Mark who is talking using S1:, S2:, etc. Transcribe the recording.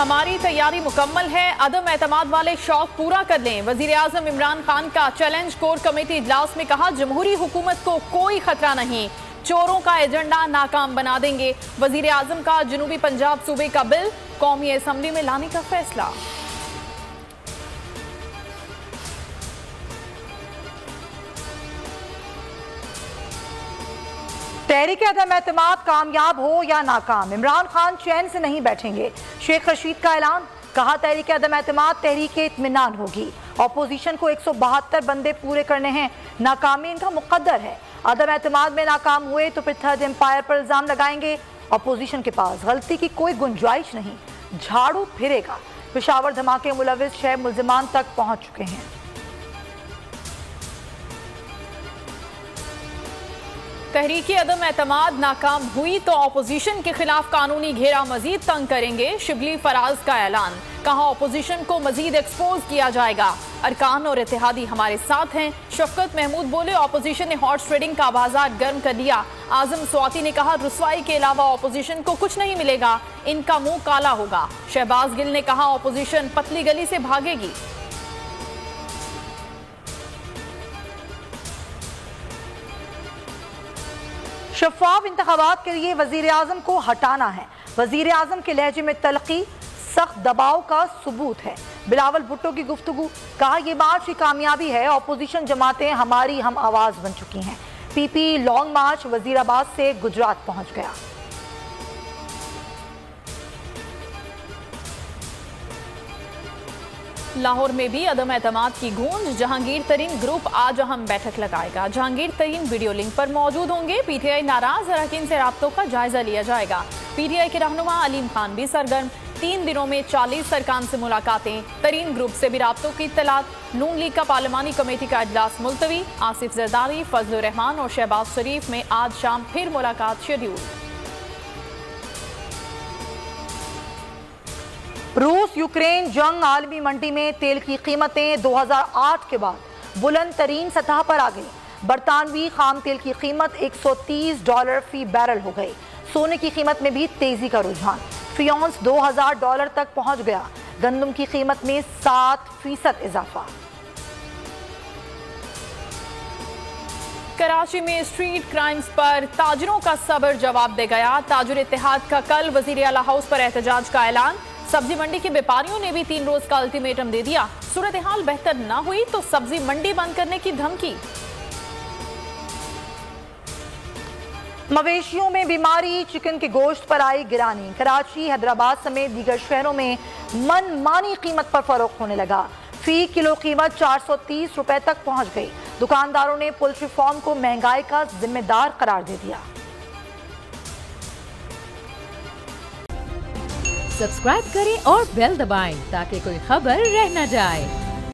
S1: हमारी तैयारी मुकम्मल है, अदम एतमाद वाले शौक पूरा कर लें। वजीर आजम इमरान खान का चैलेंज कोर कमेटी इजलास में कहा, जमहूरी हुकूमत को कोई खतरा नहीं, चोरों का एजेंडा नाकाम बना देंगे। वजीर आजम का जनूबी पंजाब सूबे का बिल कौमी असम्बली में लाने का फैसला।
S2: तहरीक अदम एतमाद कामयाब हो या नाकाम, इमरान खान चैन से नहीं बैठेंगे। शेख रशीद का ऐलान, कहा तहरीक अदम एतमाद तहरीक इत्मीनान होगी। अपोजिशन को 172 बंदे पूरे करने हैं, नाकामी इनका मुकद्दर है। अदम एतमाद में नाकाम हुए तो फिर थर्ड एम्पायर पर इल्जाम लगाएंगे। अपोजिशन के पास गलती की कोई गुंजाइश नहीं, झाड़ू फिरेगा। पेशावर धमाके मुलविस 6 मुल्जिमान तक पहुंच चुके हैं।
S1: तहरीकी अदम एतमाद नाकाम हुई तो अपोजिशन के खिलाफ कानूनी घेरा मजीद तंग करेंगे। शिबली फराज का ऐलान, कहा अपोजिशन को मजीद एक्सपोज किया जाएगा। अरकान और इत्तेहादी हमारे साथ हैं। शफकत महमूद बोले, अपोजिशन ने हॉर्स ट्रेडिंग का बाजार गर्म कर दिया। आजम स्वाति ने कहा, रुसवाई के अलावा अपोजिशन को कुछ नहीं मिलेगा, इनका मुंह काला होगा। शहबाज गिल ने कहा, अपोजिशन पतली गली से भागेगी।
S2: शफाफ इंतखाबात के लिए वजीर आजम को हटाना है। वजीर आजम के लहजे में तलखी सख्त दबाव का सबूत है। बिलावल भुट्टो की गुफ्तगू, कहा यह मार्च की कामयाबी है, अपोजिशन जमातें हमारी हम आवाज बन चुकी हैं। पीपी लॉन्ग मार्च वजीराबाद से गुजरात पहुंच गया।
S1: लाहौर में भी अदम एतमाद की गूंज। जहांगीर तरीन ग्रुप आज अहम बैठक लगाएगा। जहांगीर तरीन वीडियो लिंक पर मौजूद होंगे। पीटीआई नाराज अरकान से राब्तों का जायजा लिया जाएगा। पीटीआई के रहनुमा अलीम खान भी सरगर्म। 3 दिनों में 40 अरकान से मुलाकातें। तरीन ग्रुप से भी राब्तों की इत्तलात। नून लीग का पार्लिमानी कमेटी का इजलास मुलतवी। आसिफ जरदारी, फजल रहमान और शहबाज शरीफ में आज शाम फिर मुलाकात शेड्यूल।
S2: रूस यूक्रेन जंग आलमी मंडी में तेल की कीमतें 2008 के बाद बुलंद तरीन सतह पर आ गई। बरतानवी खाम तेल की कीमत $130 फी बैरल हो गई। सोने की कीमत में भी तेजी का रुझान, फी औंस $2000 तक पहुंच गया। गंदम की कीमत में 7% इजाफा।
S1: कराची में स्ट्रीट क्राइम्स पर ताजरों का सब्र जवाब दे गया। ताजर इत्तेहाद का कल वजीर आला हाउस पर एहतजाज का ऐलान। सब्जी मंडी के व्यापारियों ने भी 3 रोज का अल्टीमेटम दे दिया। सूरत हाल बेहतर न हुई तो सब्जी मंडी बंद करने की धमकी।
S2: मवेशियों में बीमारी, चिकन के गोश्त पर आई गिरानी। कराची, हैदराबाद समेत दीगर शहरों में मनमानी कीमत पर फरोख्त होने लगा। फी किलो कीमत 430 रुपए तक पहुंच गई। दुकानदारों ने पोल्ट्री फार्म को महंगाई का जिम्मेदार करार दे दिया।
S3: सब्सक्राइब करें और बेल दबाएं ताकि कोई खबर रह न जाए।